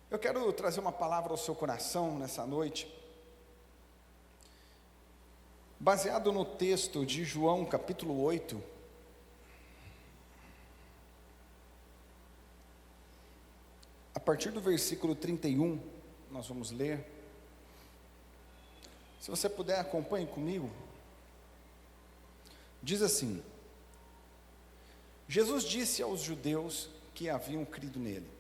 Eu quero trazer uma palavra ao seu coração nessa noite, baseado no texto de João, capítulo 8, a partir do versículo 31, nós vamos ler. Se você puder, acompanhe comigo. Diz assim: Jesus disse aos judeus que haviam crido nele: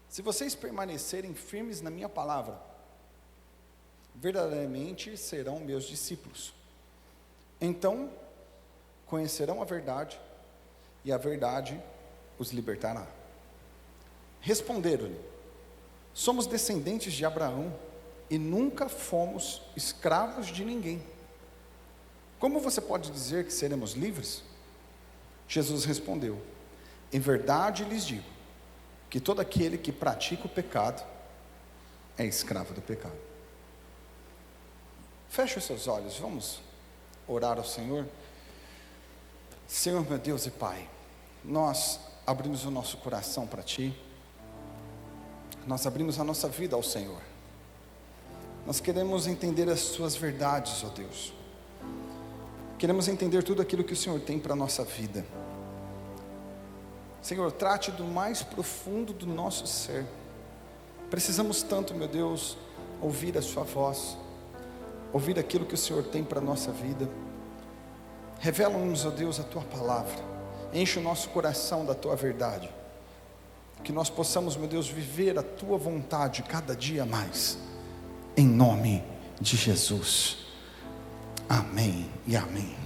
se vocês permanecerem firmes na minha palavra, verdadeiramente serão meus discípulos. Então conhecerão a verdade, e a verdade os libertará. Responderam-lhe: somos descendentes de Abraão e nunca fomos escravos de ninguém. Como você pode dizer que seremos livres? Jesus respondeu: em verdade lhes digo, que todo aquele que pratica o pecado é escravo do pecado. Feche os seus olhos, vamos orar ao Senhor. Senhor, meu Deus e Pai, nós abrimos o nosso coração para Ti, nós abrimos a nossa vida ao Senhor, nós queremos entender as Suas verdades, ó Deus, queremos entender tudo aquilo que o Senhor tem para a nossa vida. Senhor, trate do mais profundo do nosso ser. Precisamos tanto, meu Deus, ouvir a Sua voz, ouvir aquilo que o Senhor tem para a nossa vida. Revela-nos, ó Deus, a Tua palavra, enche o nosso coração da Tua verdade, que nós possamos, meu Deus, viver a Tua vontade cada dia mais, em nome de Jesus, amém e amém.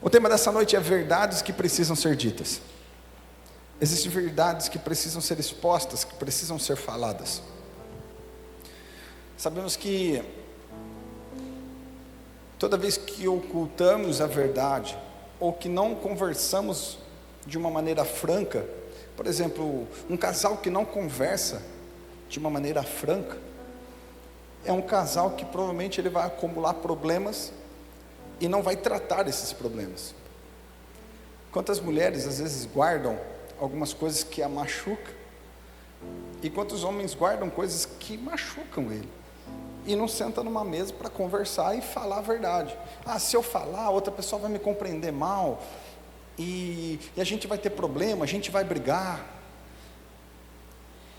O tema dessa noite é verdades que precisam ser ditas. Existem verdades que precisam ser expostas, que precisam ser faladas. Sabemos que toda vez que ocultamos a verdade, ou que não conversamos de uma maneira franca, por exemplo, um casal que não conversa de uma maneira franca, é um casal que provavelmente ele vai acumular problemas e não vai tratar esses problemas. Quantas mulheres às vezes guardam algumas coisas que a machucam, e quantos homens guardam coisas que machucam ele, e não senta numa mesa para conversar e falar a verdade. Se eu falar, outra pessoa vai me compreender mal, e a gente vai ter problema, a gente vai brigar.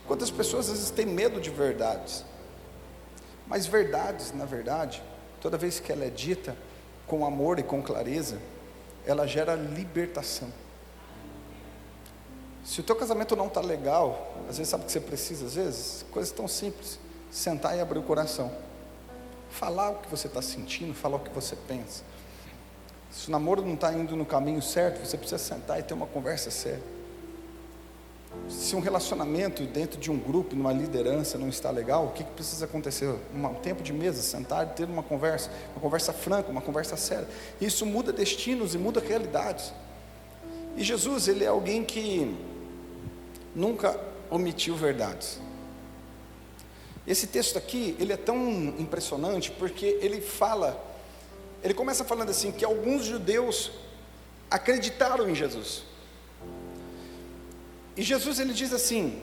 Quantas pessoas às vezes têm medo de verdades, mas verdades, na verdade, toda vez que ela é dita com amor e com clareza, ela gera libertação. Se o teu casamento não está legal, às vezes sabe o que você precisa, às vezes, coisas tão simples, sentar e abrir o coração, falar o que você está sentindo, falar o que você pensa. Se o namoro não está indo no caminho certo, você precisa sentar e ter uma conversa séria. Se um relacionamento dentro de um grupo, numa liderança não está legal, o que precisa acontecer? Um tempo de mesa, sentar e ter uma conversa franca, uma conversa séria. Isso muda destinos e muda realidades. E Jesus, ele é alguém que nunca omitiu verdades. Esse texto aqui, ele é tão impressionante, porque ele começa falando assim, que alguns judeus acreditaram em Jesus. E Jesus, ele diz assim: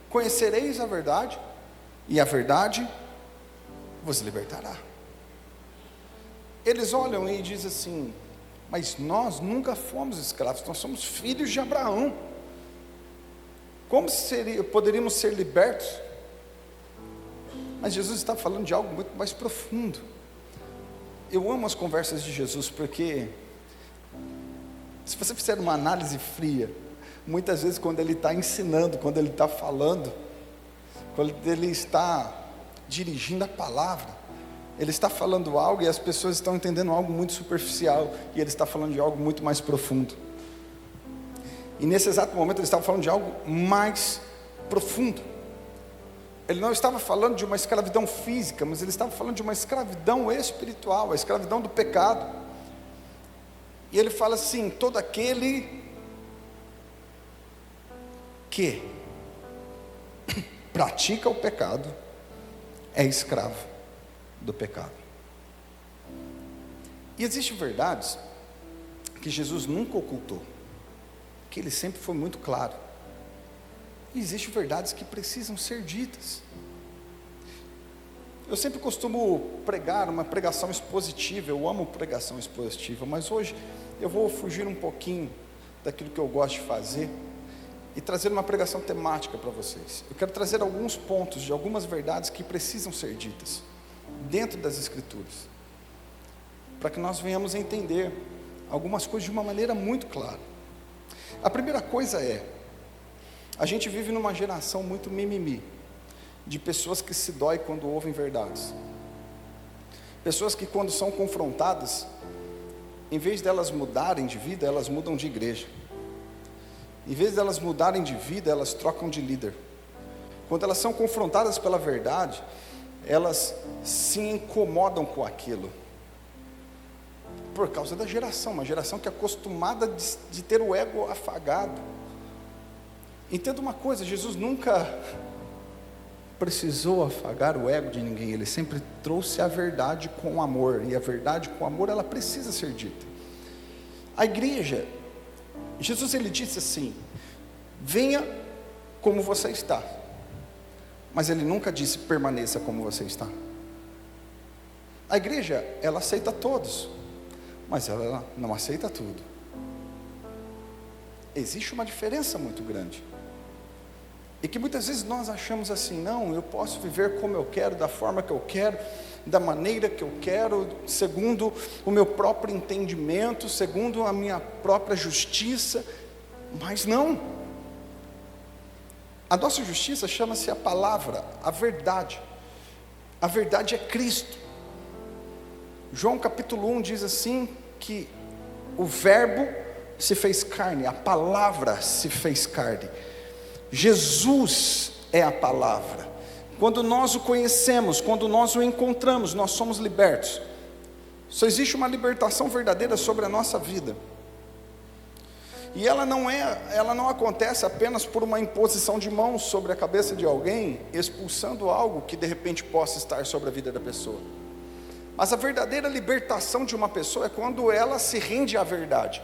conhecereis a verdade, e a verdade vos libertará. Eles olham e dizem assim: mas nós nunca fomos escravos, nós somos filhos de Abraão. Como poderíamos ser libertos? Mas Jesus está falando de algo muito mais profundo. Eu amo as conversas de Jesus, porque se você fizer uma análise fria, muitas vezes quando ele está ensinando, quando ele está falando, quando ele está dirigindo a palavra, ele está falando algo e as pessoas estão entendendo algo muito superficial, e ele está falando de algo muito mais profundo. E nesse exato momento ele estava falando de algo mais profundo. Ele não estava falando de uma escravidão física, mas ele estava falando de uma escravidão espiritual, a escravidão do pecado. E ele fala assim: todo aquele que pratica o pecado é escravo do pecado. E existem verdades que Jesus nunca ocultou, que ele sempre foi muito claro. E existem verdades que precisam ser ditas. Eu sempre costumo pregar uma pregação expositiva, eu amo pregação expositiva, mas hoje eu vou fugir um pouquinho daquilo que eu gosto de fazer e trazer uma pregação temática para vocês. Eu quero trazer alguns pontos de algumas verdades que precisam ser ditas dentro das Escrituras, para que nós venhamos a entender algumas coisas de uma maneira muito clara. A primeira coisa é, a gente vive numa geração muito mimimi, de pessoas que se doem quando ouvem verdades, pessoas que quando são confrontadas, em vez delas mudarem de vida, elas mudam de igreja, em vez delas mudarem de vida, elas trocam de líder. Quando elas são confrontadas pela verdade, elas se incomodam com aquilo, por causa da geração, uma geração que é acostumada de ter o ego afagado. Entenda uma coisa, Jesus nunca precisou afagar o ego de ninguém, Ele sempre trouxe a verdade com amor, e a verdade com amor, ela precisa ser dita. A igreja, Jesus ele disse assim, venha como você está, mas Ele nunca disse permaneça como você está. A igreja, ela aceita todos, mas ela não aceita tudo. Existe uma diferença muito grande, e que muitas vezes nós achamos assim, não, eu posso viver como eu quero, da forma que eu quero, da maneira que eu quero, segundo o meu próprio entendimento, segundo a minha própria justiça, mas não. A nossa justiça chama-se a palavra, a verdade é Cristo. João capítulo 1 diz assim, que o verbo se fez carne, a palavra se fez carne, Jesus é a palavra. Quando nós o conhecemos, quando nós o encontramos, nós somos libertos. Só existe uma libertação verdadeira sobre a nossa vida, e ela não acontece apenas por uma imposição de mãos sobre a cabeça de alguém, expulsando algo que de repente possa estar sobre a vida da pessoa. Mas a verdadeira libertação de uma pessoa é quando ela se rende à verdade.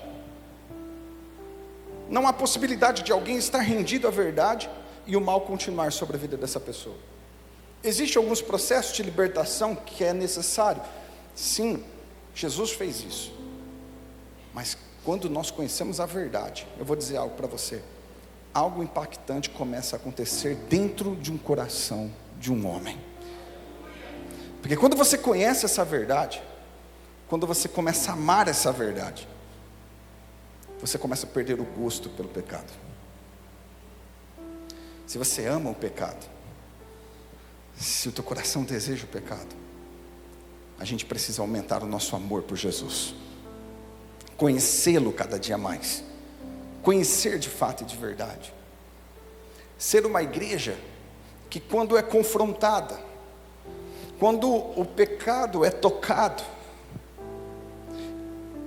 Não há possibilidade de alguém estar rendido à verdade e o mal continuar sobre a vida dessa pessoa. Existem alguns processos de libertação que é necessário. Sim, Jesus fez isso. Mas quando nós conhecemos a verdade, eu vou dizer algo para você. Algo impactante começa a acontecer dentro de um coração de um homem. Porque quando você conhece essa verdade, quando você começa a amar essa verdade, você começa a perder o gosto pelo pecado. Se você ama o pecado, se o teu coração deseja o pecado, a gente precisa aumentar o nosso amor por Jesus, conhecê-lo cada dia mais, conhecer de fato e de verdade, ser uma igreja que quando é confrontada, quando o pecado é tocado.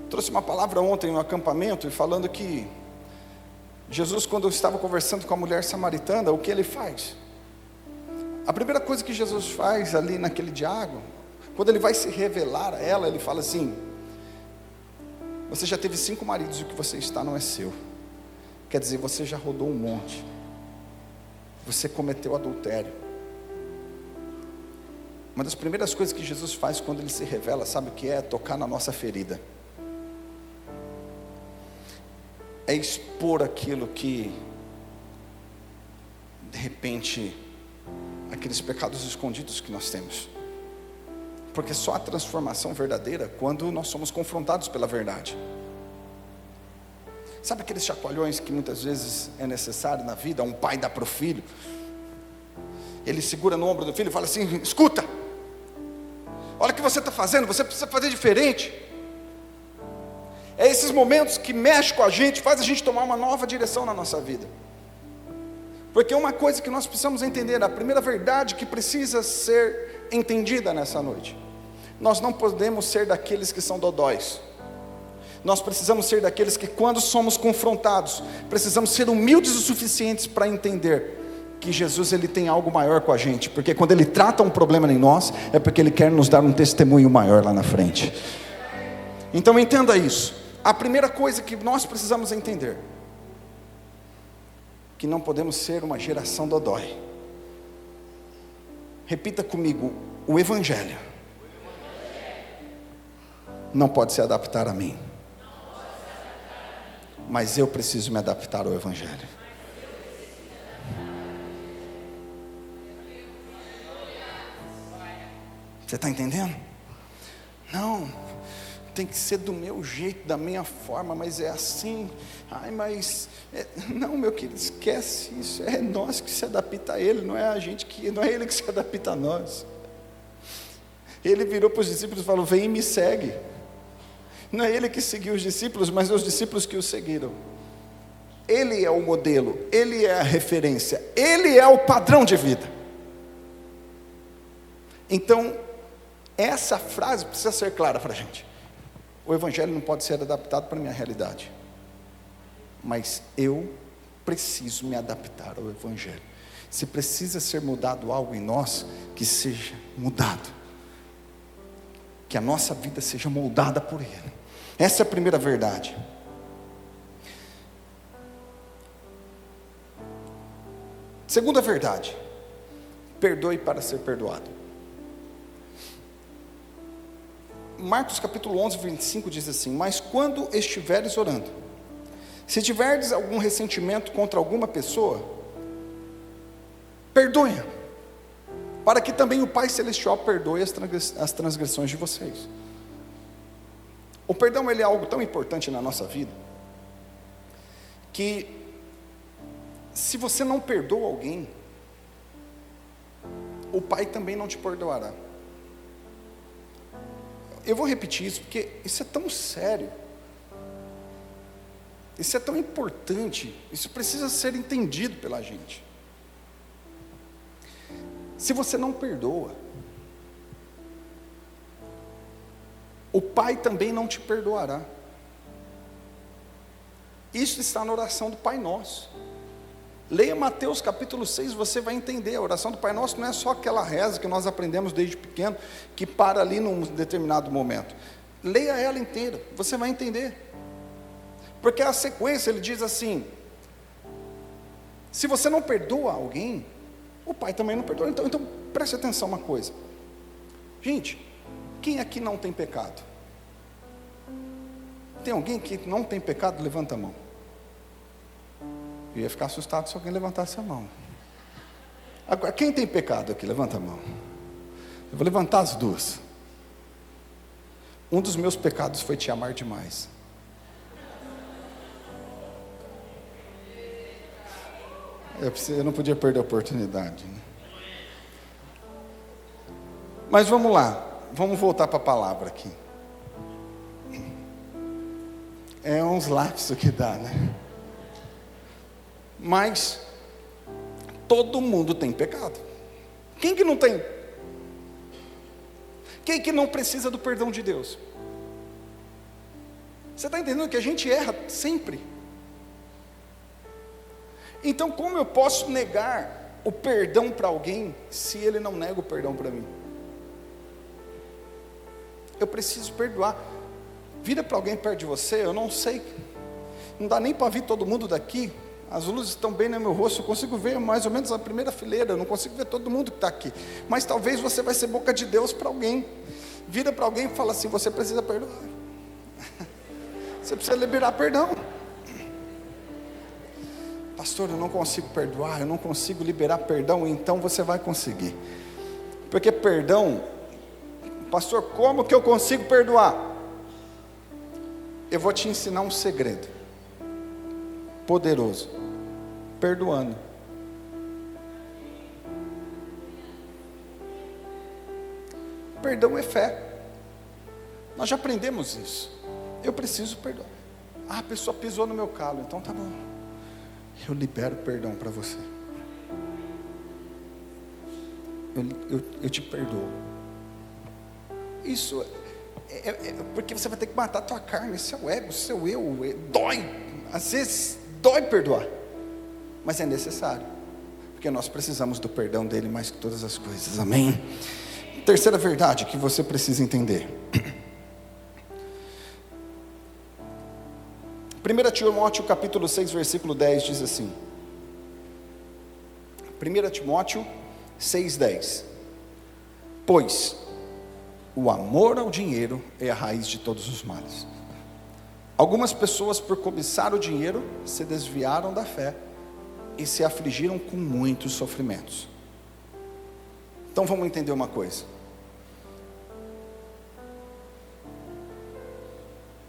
Trouxe uma palavra ontem no acampamento, e falando que Jesus, quando estava conversando com a mulher samaritana, o que ele faz? A primeira coisa que Jesus faz ali naquele diálogo, quando ele vai se revelar a ela, ele fala assim: você já teve 5 maridos e o que você está não é seu. Quer dizer, você já rodou um monte, você cometeu adultério. Uma das primeiras coisas que Jesus faz quando ele se revela, sabe o que é? Tocar na nossa ferida, é expor aquilo que de repente, aqueles pecados escondidos que nós temos, porque só a transformação verdadeira quando nós somos confrontados pela verdade. Sabe aqueles chacoalhões que muitas vezes é necessário na vida? Um pai dá para o filho, ele segura no ombro do filho e fala assim: escuta, olha o que você está fazendo, você precisa fazer diferente. É esses momentos que mexem com a gente, faz a gente tomar uma nova direção na nossa vida. Porque uma coisa que nós precisamos entender, a primeira verdade que precisa ser entendida nessa noite: nós não podemos ser daqueles que são dodóis. Nós precisamos ser daqueles que, quando somos confrontados, precisamos ser humildes o suficientes para entender que Jesus ele tem algo maior com a gente, porque quando ele trata um problema em nós, é porque ele quer nos dar um testemunho maior lá na frente. Então entenda isso. A primeira coisa que nós precisamos entender, que não podemos ser uma geração dodói. Repita comigo: o Evangelho não pode se adaptar a mim, mas eu preciso me adaptar ao Evangelho. Você está entendendo? Não, tem que ser do meu jeito, da minha forma, mas é assim. Não, meu querido, esquece isso. É nós que se adapta a Ele, não é Ele que se adapta a nós. Ele virou para os discípulos e falou: vem e me segue. Não é Ele que seguiu os discípulos, mas os discípulos que o seguiram. Ele é o modelo, Ele é a referência, Ele é o padrão de vida. Então, essa frase precisa ser clara para a gente. O Evangelho não pode ser adaptado para a minha realidade, mas eu preciso me adaptar ao Evangelho. Se precisa ser mudado algo em nós, que seja mudado, que a nossa vida seja moldada por Ele. Essa é a primeira verdade. Segunda verdade: perdoe para ser perdoado. Marcos capítulo 11, 25 diz assim: mas quando estiveres orando, se tiverdes algum ressentimento contra alguma pessoa, perdoe, para que também o Pai Celestial perdoe as transgressões de vocês. O perdão, ele é algo tão importante na nossa vida, que se você não perdoa alguém, o Pai também não te perdoará. Eu vou repetir isso, porque isso é tão sério, isso é tão importante, isso precisa ser entendido pela gente. Se você não perdoa, o Pai também não te perdoará. Isso está na oração do Pai Nosso. Leia Mateus capítulo 6, você vai entender. A oração do Pai Nosso não é só aquela reza que nós aprendemos desde pequeno, que para ali num determinado momento. Leia ela inteira, você vai entender. Porque a sequência, ele diz assim: se você não perdoa alguém, o Pai também não perdoa. Então preste atenção uma coisa. Gente, quem aqui não tem pecado? Tem alguém que não tem pecado? Levanta a mão. Eu ia ficar assustado se alguém levantasse a mão. Agora, quem tem pecado aqui? Levanta a mão. Eu vou levantar as duas. Um dos meus pecados foi te amar demais. Eu não podia perder a oportunidade, né? Mas vamos lá, vamos voltar para a palavra aqui. É uns lapsos que dá, né? Mas todo mundo tem pecado. Quem que não tem? Quem que não precisa do perdão de Deus? Você está entendendo que a gente erra sempre? Então, como eu posso negar o perdão para alguém se ele não nega o perdão para mim? Eu preciso perdoar. Vira para alguém perto de você, eu não sei, não dá nem para ver todo mundo daqui. As luzes estão bem no meu rosto, eu consigo ver mais ou menos a primeira fileira, eu não consigo ver todo mundo que está aqui. Mas talvez você vai ser boca de Deus para alguém. Vira para alguém e fala assim: você precisa perdoar. Você precisa liberar perdão. Pastor, eu não consigo perdoar, eu não consigo liberar perdão. Então você vai conseguir. Porque perdão, pastor, como que eu consigo perdoar? Eu vou te ensinar um segredo poderoso. Perdoando. Perdão é fé. Nós já aprendemos isso. Eu preciso perdoar. A pessoa pisou no meu calo, então tá bom. Eu libero perdão para você. Eu te perdoo. Isso é porque você vai ter que matar a tua carne, seu ego, seu eu. Dói. Às vezes dói perdoar. Mas é necessário. Porque nós precisamos do perdão dele mais que todas as coisas. Amém? Terceira verdade que você precisa entender. 1 Timóteo capítulo 6, versículo 10 diz assim: 1 Timóteo 6,10. Pois o amor ao dinheiro é a raiz de todos os males. Algumas pessoas, por cobiçar o dinheiro, se desviaram da fé e se afligiram com muitos sofrimentos. Então vamos entender uma coisa.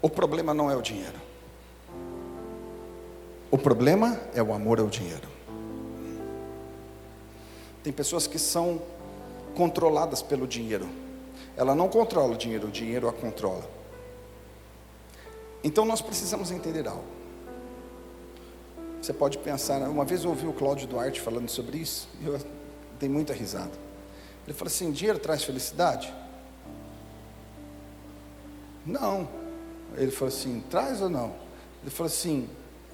O problema não é o dinheiro. O problema é o amor ao dinheiro. Tem pessoas que são controladas pelo dinheiro. Ela não controla o dinheiro a controla. Então nós precisamos entender algo. Você pode pensar, uma vez eu ouvi o Cláudio Duarte falando sobre isso, e eu dei muita risada. Ele falou assim: dinheiro traz felicidade? Não. Ele falou assim: traz ou não? Ele falou assim: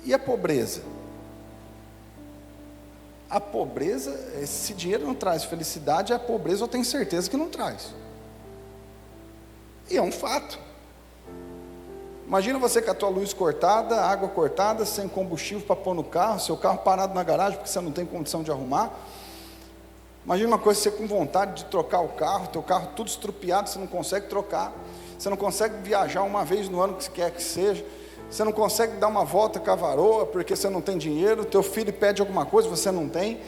e a pobreza? A pobreza, se dinheiro não traz felicidade, a pobreza eu tenho certeza que não traz. E é um fato. Imagina você com a tua luz cortada, água cortada, sem combustível para pôr no carro, seu carro parado na garagem porque você não tem condição de arrumar. Imagina uma coisa, você com vontade de trocar o carro, teu carro tudo estrupiado, você não consegue trocar, você não consegue viajar uma vez no ano que quer que seja, você não consegue dar uma volta com a varoa porque você não tem dinheiro, teu filho pede alguma coisa, você não tem.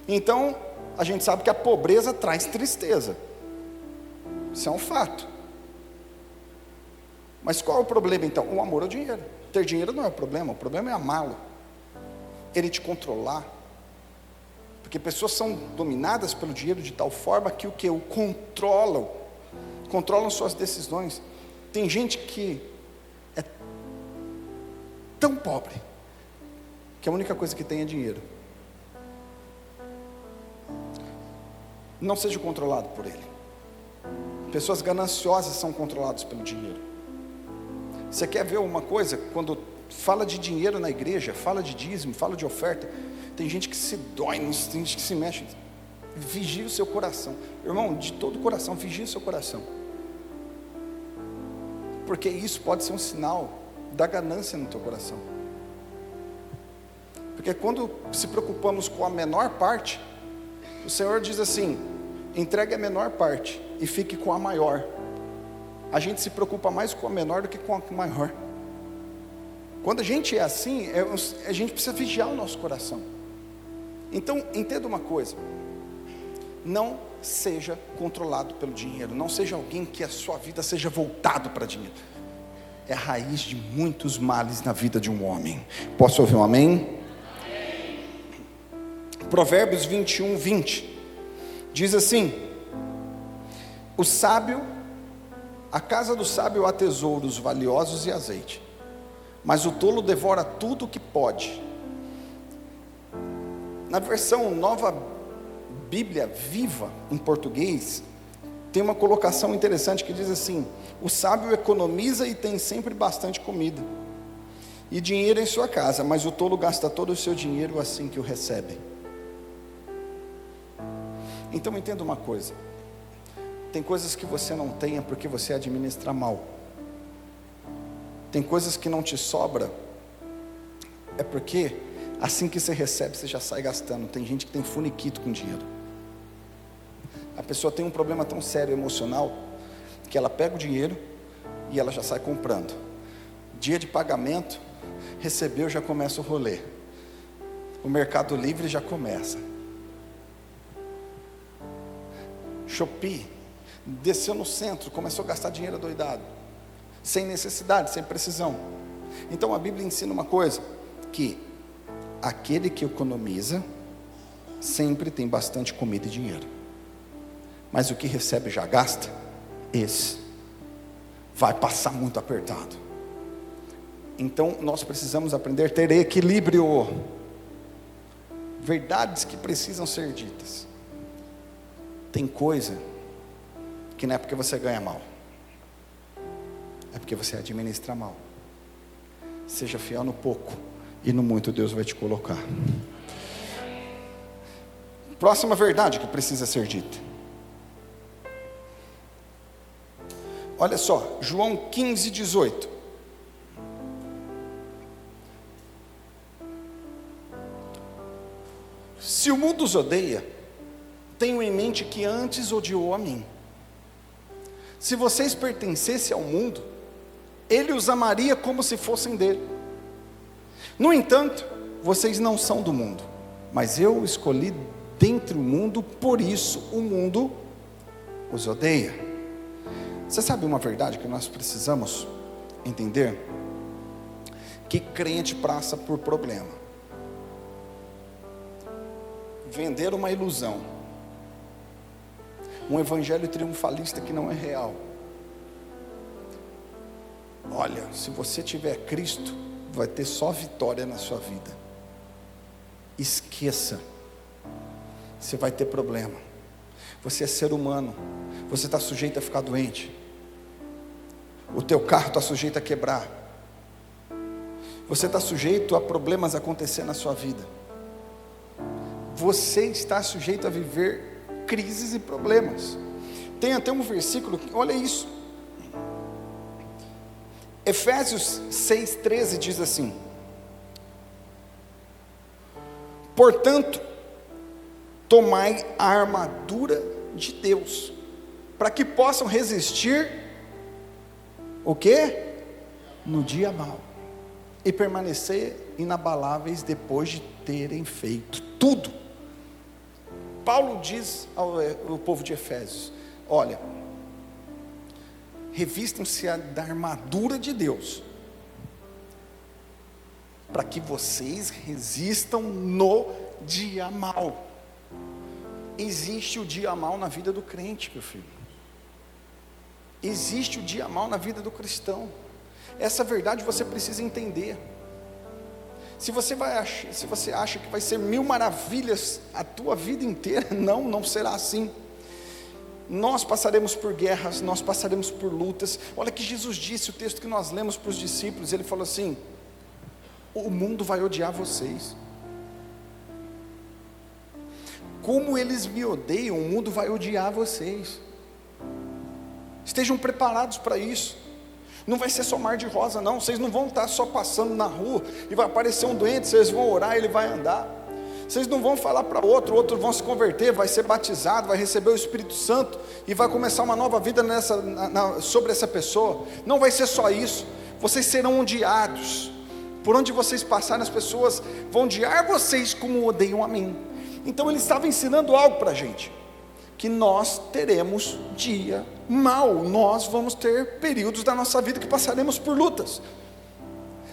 Então, a gente sabe que a pobreza traz tristeza. Isso é um fato. Mas qual é o problema então? O amor ao dinheiro. Ter dinheiro não é o problema é amá-lo, ele te controlar. Porque pessoas são dominadas pelo dinheiro de tal forma que o controlam suas decisões. Tem gente que é tão pobre que a única coisa que tem é dinheiro. Não seja controlado por ele. Pessoas gananciosas são controladas pelo dinheiro. Você quer ver uma coisa? Quando fala de dinheiro na igreja, fala de dízimo, fala de oferta, tem gente que se dói, tem gente que se mexe. Vigie o seu coração, irmão, de todo o coração, vigie o seu coração, porque isso pode ser um sinal da ganância no teu coração. Porque quando se preocupamos com a menor parte, o Senhor diz assim: entregue a menor parte e fique com a maior. A gente se preocupa mais com a menor do que com a maior. Quando a gente é assim, a gente precisa vigiar o nosso coração. Então, entenda uma coisa: não seja controlado pelo dinheiro, não seja alguém que a sua vida seja voltado para dinheiro. É a raiz de muitos males na vida de um homem. Posso ouvir um amém? Amém. Provérbios 21, 20 diz assim: a casa do sábio há tesouros valiosos e azeite, mas o tolo devora tudo o que pode. Na versão Nova Bíblia Viva, em português, tem uma colocação interessante que diz assim: o sábio economiza e tem sempre bastante comida e dinheiro em sua casa, mas o tolo gasta todo o seu dinheiro assim que o recebe. Então entenda uma coisa: tem coisas que você não tem porque você administra mal. Tem coisas que não te sobra é porque assim que você recebe, você já sai gastando. Tem gente que tem funiquito com dinheiro. A pessoa tem um problema tão sério emocional que ela pega o dinheiro e ela já sai comprando. Dia de pagamento, recebeu, já começa o rolê. O Mercado Livre já começa. Shopee, desceu no centro, começou a gastar dinheiro adoidado, sem necessidade, sem precisão. Então a Bíblia ensina uma coisa: que aquele que economiza sempre tem bastante comida e dinheiro, mas o que recebe já gasta, esse vai passar muito apertado. Então nós precisamos aprender a ter equilíbrio. Verdades que precisam ser ditas. Tem coisa que não é porque você ganha mal, é porque você administra mal. Seja fiel no pouco, e no muito Deus vai te colocar. Próxima verdade que precisa ser dita. Olha só, João 15, 18. Se Se o mundo os odeia, tenham em mente que antes odiou a mim. Se vocês pertencessem ao mundo, ele os amaria como se fossem dele. No entanto, vocês não são do mundo, mas eu escolhi dentre o mundo, por isso o mundo os odeia. Você sabe uma verdade que nós precisamos entender? Que crente passa por problema. Vender uma ilusão, um evangelho triunfalista que não é real. Olha, se você tiver Cristo, vai ter só vitória na sua vida. Esqueça, você vai ter problema. Você é ser humano, você está sujeito a ficar doente, o teu carro está sujeito a quebrar, você está sujeito a problemas acontecer na sua vida, você está sujeito a viver crises e problemas. Tem até um versículo, olha isso, Efésios 6,13 diz assim: portanto, tomai a armadura de Deus, para que possam resistir, o quê? No dia mau, e permanecer inabaláveis depois de terem feito tudo. Paulo diz ao povo de Efésios: olha, revistam-se da armadura de Deus, para que vocês resistam no dia mau. Existe o dia mau na vida do crente, meu filho. Existe o dia mau na vida do cristão. Essa verdade você precisa entender. Se você acha que vai ser mil maravilhas a tua vida inteira, não será assim. Nós passaremos por guerras, nós passaremos por lutas. Olha que Jesus disse, o texto que nós lemos para os discípulos, ele falou assim: o mundo vai odiar vocês. Como eles me odeiam, o mundo vai odiar vocês. Estejam preparados para isso. Não vai ser só mar de rosa não. Vocês não vão estar só passando na rua e vai aparecer um doente, vocês vão orar e ele vai andar. Vocês não vão falar para outro vão se converter, vai ser batizado, vai receber o Espírito Santo e vai começar uma nova vida sobre essa pessoa. Não vai ser só isso. Vocês serão odiados. Por onde vocês passarem, as pessoas vão odiar vocês como odeiam a mim. Então ele estava ensinando algo para a gente, que nós teremos dia mau, nós vamos ter períodos da nossa vida que passaremos por lutas.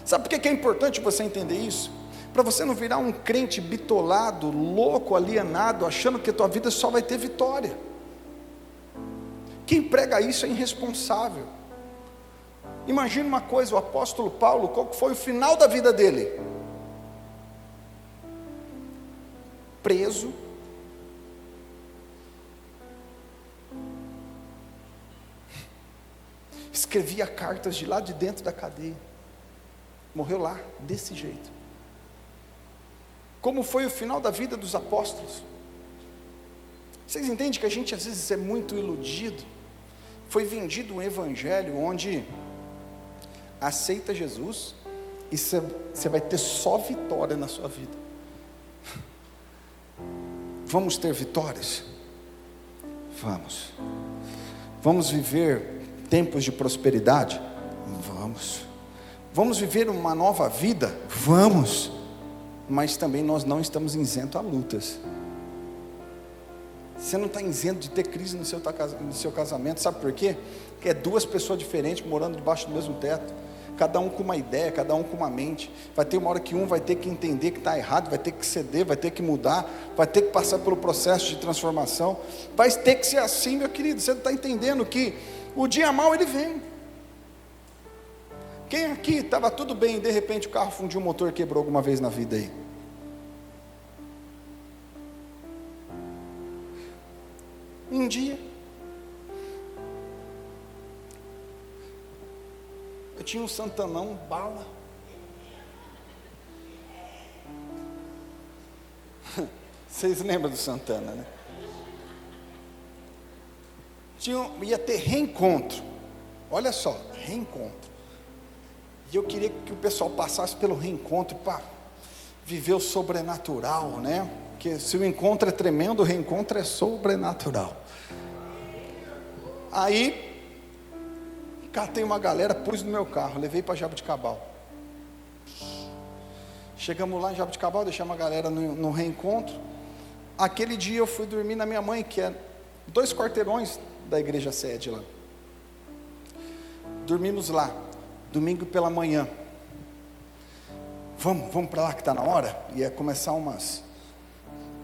Sabe por que é importante você entender isso? Para você não virar um crente bitolado, louco, alienado, achando que a tua vida só vai ter vitória. Quem prega isso é irresponsável. Imagina uma coisa, o apóstolo Paulo, qual foi o final da vida dele? Preso, escrevia cartas de lá de dentro da cadeia, morreu lá, desse jeito. Como foi o final da vida dos apóstolos? Vocês entendem que a gente às vezes é muito iludido? Foi vendido um evangelho onde aceita Jesus e você vai ter só vitória na sua vida. Vamos ter vitórias? Vamos. Vamos viver tempos de prosperidade? Vamos. Vamos viver uma nova vida? Vamos. Mas também nós não estamos isentos a lutas. Você não está isento de ter crise no seu casamento. Sabe por quê? Porque é duas pessoas diferentes morando debaixo do mesmo teto, cada um com uma ideia, cada um com uma mente. Vai ter uma hora que um vai ter que entender que está errado, vai ter que ceder, vai ter que mudar, vai ter que passar pelo processo de transformação. Vai ter que ser assim, meu querido. Você não está entendendo que o dia mau ele vem. Quem aqui estava tudo bem e de repente o carro fundiu o motor e quebrou alguma vez na vida aí? Um dia eu tinha um Santanão bala. Vocês lembram do Santana, né? Ia ter reencontro. Olha só, reencontro. E eu queria que o pessoal passasse pelo reencontro para viver o sobrenatural, né? Porque se o encontro é tremendo, o reencontro é sobrenatural. Aí, catei uma galera, pus no meu carro, levei para Jaboticabal. Chegamos lá em Jaboticabal, deixamos a galera no reencontro. Aquele dia eu fui dormir na minha mãe, que é 2 quarteirões da igreja sede lá. Dormimos lá, domingo pela manhã. Vamos para lá que está na hora. Ia começar umas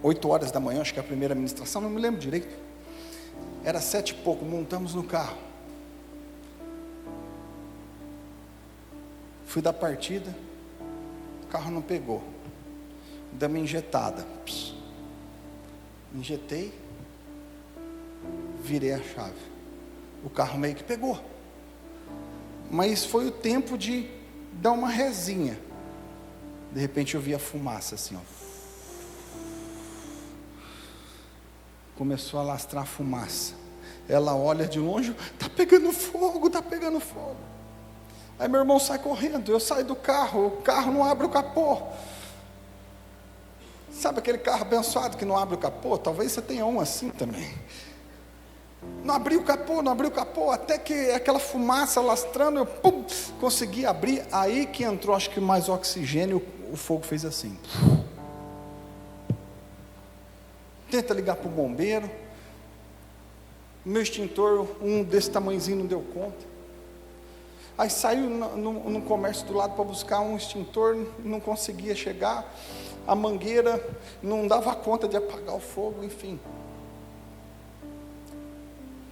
8 horas da manhã, acho que é a primeira ministração, não me lembro direito. Era 7 e pouco, montamos no carro. Fui dar partida, o carro não pegou. Dei uma injetada. Injetei, virei a chave. O carro meio que pegou. Mas foi o tempo de dar uma resinha. De repente eu vi a fumaça assim, ó. Começou a lastrar a fumaça. Ela olha de longe, tá pegando fogo, tá pegando fogo. Aí meu irmão sai correndo, eu saio do carro, o carro não abre o capô. Sabe aquele carro abençoado que não abre o capô? Talvez você tenha um assim também. Não abriu o capô, até que aquela fumaça lastrando, eu consegui abrir. Aí que entrou, acho que mais oxigênio, o fogo fez assim. Tenta ligar para o bombeiro. Meu extintor, um desse tamanhozinho, não deu conta. Aí saiu no comércio do lado para buscar um extintor, não conseguia chegar. A mangueira não dava conta de apagar o fogo, enfim.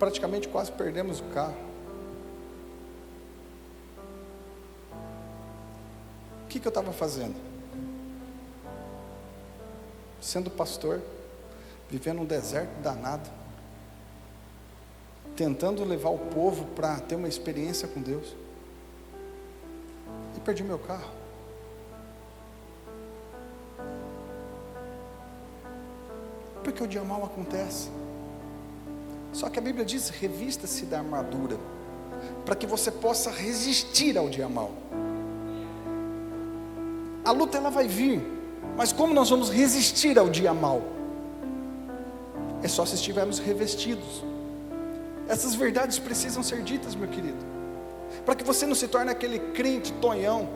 Praticamente quase perdemos o carro. O que eu estava fazendo? Sendo pastor, vivendo um deserto danado, tentando levar o povo para ter uma experiência com Deus, e perdi meu carro. Porque o dia mal acontece. Só que a Bíblia diz: revista-se da armadura, para que você possa resistir ao dia mal. A luta ela vai vir, mas como nós vamos resistir ao dia mal? É só se estivermos revestidos. Essas verdades precisam ser ditas, meu querido, para que você não se torne aquele crente tonhão.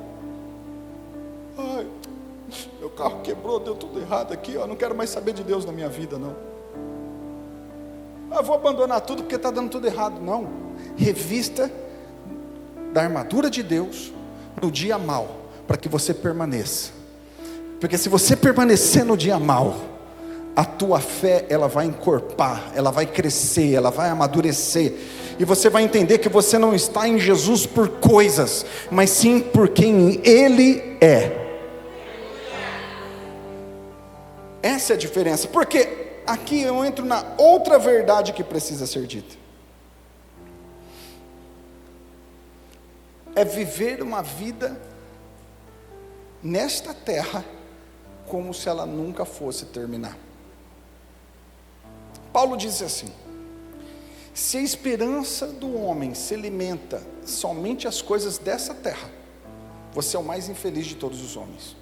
Ai, meu carro quebrou, deu tudo errado aqui, ó, não quero mais saber de Deus na minha vida, não. Eu vou abandonar tudo porque está dando tudo errado. Não, revista da armadura de Deus no dia mal, para que você permaneça. Porque se você permanecer no dia mal, a tua fé ela vai encorpar, ela vai crescer, ela vai amadurecer, e você vai entender que você não está em Jesus por coisas, mas sim por quem Ele é. Essa é a diferença. Porque aqui eu entro na outra verdade que precisa ser dita. É viver uma vida nesta terra como se ela nunca fosse terminar. Paulo diz assim: se a esperança do homem se alimenta somente as coisas dessa terra, você é o mais infeliz de todos os homens.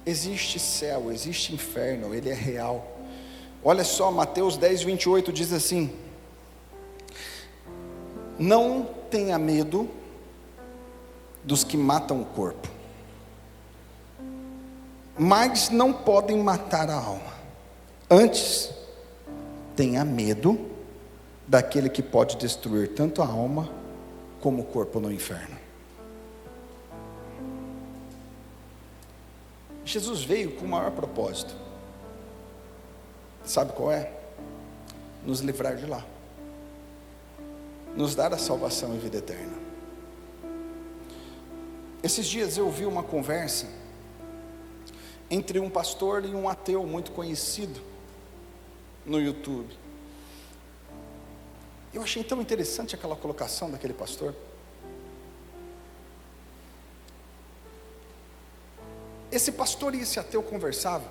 Existe céu, existe inferno, ele é real. Olha só, Mateus 10, 28 diz assim: não tenha medo dos que matam o corpo, mas não podem matar a alma. Antes, tenha medo daquele que pode destruir tanto a alma como o corpo no inferno. Jesus veio com o maior propósito. Sabe qual é? Nos livrar de lá, nos dar a salvação e vida eterna. Esses dias eu ouvi uma conversa entre um pastor e um ateu muito conhecido no YouTube. Eu achei tão interessante aquela colocação daquele pastor. Esse pastor e esse ateu conversavam,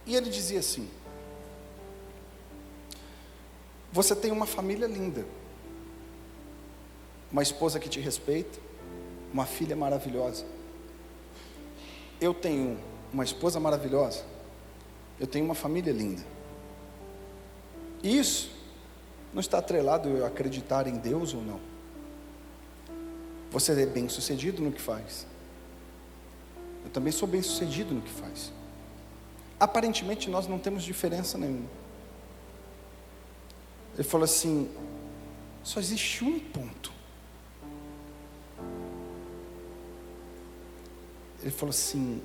e ele dizia assim: você tem uma família linda, uma esposa que te respeita, uma filha maravilhosa. Eu tenho uma esposa maravilhosa, eu tenho uma família linda. Isso não está atrelado a eu acreditar em Deus ou não. Você é bem sucedido no que faz. Eu também sou bem sucedido no que faz. Aparentemente nós não temos diferença nenhuma. Ele falou assim: só existe um ponto. Ele falou assim: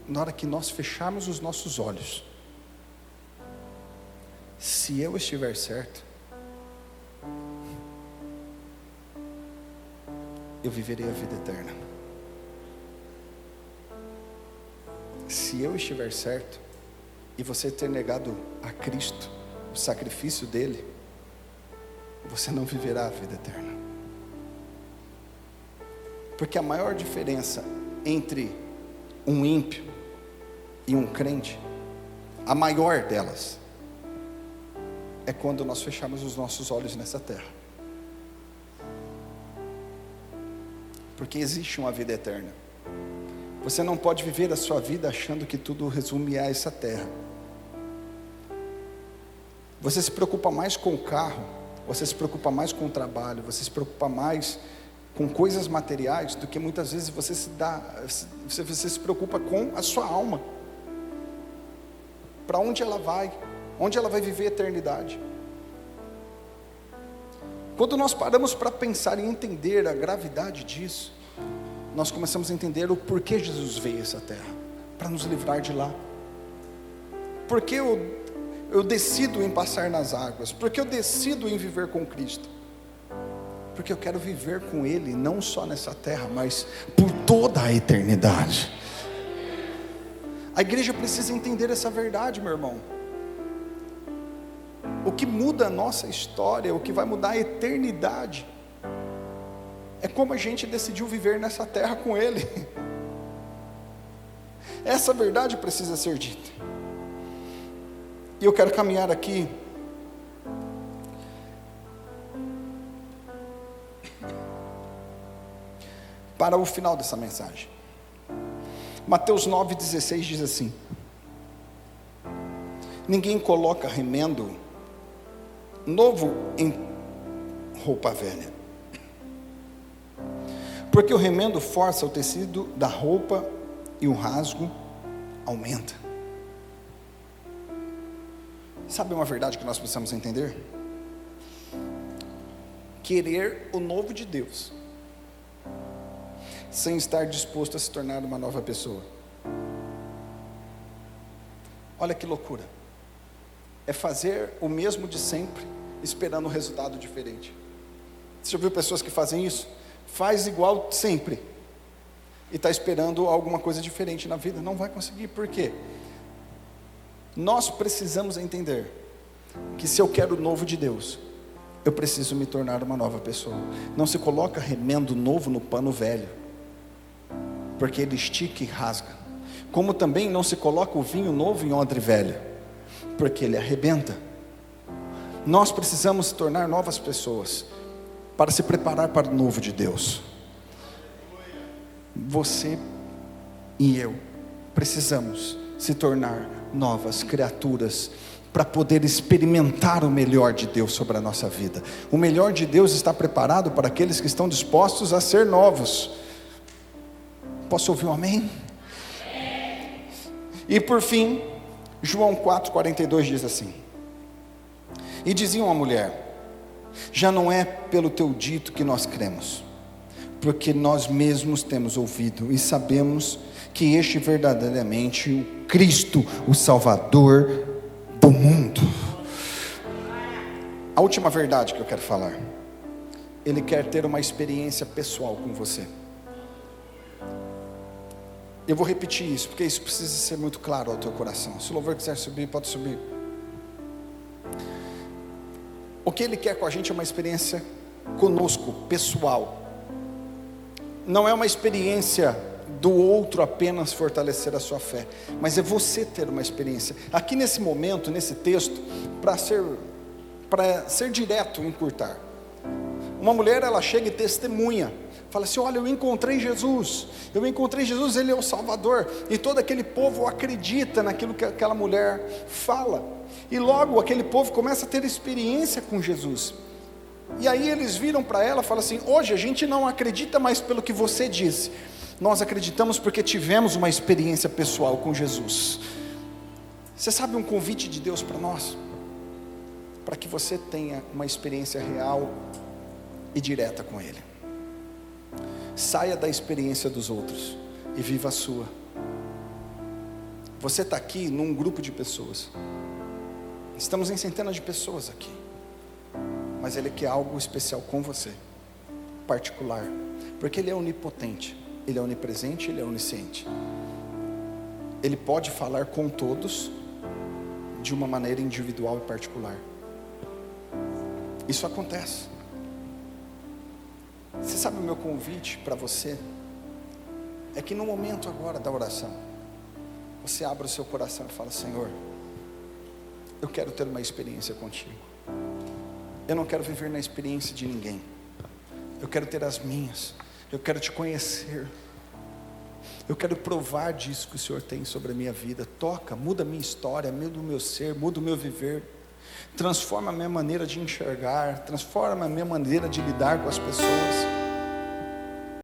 na hora que nós fecharmos os nossos olhos, se eu estiver certo, eu viverei a vida eterna. Se eu estiver certo, e você ter negado a Cristo, o sacrifício dele, você não viverá a vida eterna. Porque a maior diferença entre um ímpio e um crente, a maior delas, é quando nós fechamos os nossos olhos nessa terra. Porque existe uma vida eterna. Você não pode viver a sua vida achando que tudo resume a essa terra. Você se preocupa mais com o carro, você se preocupa mais com o trabalho, você se preocupa mais com coisas materiais do que muitas vezes você se preocupa com a sua alma. Para onde ela vai? Onde ela vai viver a eternidade? Quando nós paramos para pensar e entender a gravidade disso, nós começamos a entender o porquê Jesus veio a essa terra, para nos livrar de lá. Porque eu decido em passar nas águas, porque eu decido em viver com Cristo, porque eu quero viver com Ele, não só nessa terra, mas por toda a eternidade. A igreja precisa entender essa verdade, meu irmão. O que muda a nossa história, o que vai mudar a eternidade, é como a gente decidiu viver nessa terra com Ele. Essa verdade precisa ser dita. E eu quero caminhar aqui para o final dessa mensagem. Mateus 9,16 diz assim: ninguém coloca remendo novo em roupa velha, porque o remendo força o tecido da roupa e o rasgo aumenta. Sabe uma verdade que nós precisamos entender? Querer o novo de Deus, sem estar disposto a se tornar uma nova pessoa. Olha que loucura. É fazer o mesmo de sempre, esperando um resultado diferente. Você já viu pessoas que fazem isso? Faz igual sempre, e está esperando alguma coisa diferente na vida. Não vai conseguir. Por quê? Nós precisamos entender que se eu quero o novo de Deus, eu preciso me tornar uma nova pessoa. Não se coloca remendo novo no pano velho, porque ele estica e rasga. Como também não se coloca o vinho novo em odre velho, porque ele arrebenta. Nós precisamos se tornar novas pessoas, para se preparar para o novo de Deus. Você e eu precisamos se tornar novas criaturas, para poder experimentar o melhor de Deus sobre a nossa vida. O melhor de Deus está preparado para aqueles que estão dispostos a ser novos. Posso ouvir um amém? E por fim, João 4,42 diz assim: e diziam à mulher: já não é pelo teu dito que nós cremos, porque nós mesmos temos ouvido e sabemos que este é verdadeiramente o Cristo, o Salvador do mundo. A última verdade que eu quero falar: Ele quer ter uma experiência pessoal com você. Eu vou repetir isso, porque isso precisa ser muito claro ao teu coração. Se o louvor quiser subir, pode subir. O que Ele quer com a gente é uma experiência conosco, pessoal. Não é uma experiência do outro apenas fortalecer a sua fé, mas é você ter uma experiência. Aqui nesse momento, nesse texto, para ser direto, encurtar, uma mulher, ela chega e testemunha Fala assim: olha, eu encontrei Jesus, Ele é o Salvador. E todo aquele povo acredita naquilo que aquela mulher fala. E logo aquele povo começa a ter experiência com Jesus. E aí eles viram para ela e falam assim: hoje a gente não acredita mais pelo que você disse, nós acreditamos porque tivemos uma experiência pessoal com Jesus. Você sabe um convite de Deus para nós? Para que você tenha uma experiência real e direta com Ele. Saia da experiência dos outros e viva a sua. Você está aqui num grupo de pessoas, estamos em centenas de pessoas aqui, mas Ele quer algo especial com você, particular, porque Ele é onipotente, Ele é onipresente, Ele é onisciente. Ele pode falar com todos de uma maneira individual e particular. Isso acontece. Você sabe, o meu convite para você é que no momento agora da oração, você abra o seu coração e fala: Senhor, eu quero ter uma experiência contigo. Eu não quero viver na experiência de ninguém, eu quero ter as minhas. Eu quero te conhecer, eu quero provar disso que o Senhor tem sobre a minha vida. Toca, muda a minha história, muda o meu ser, muda o meu viver, transforma a minha maneira de enxergar, transforma a minha maneira de lidar com as pessoas.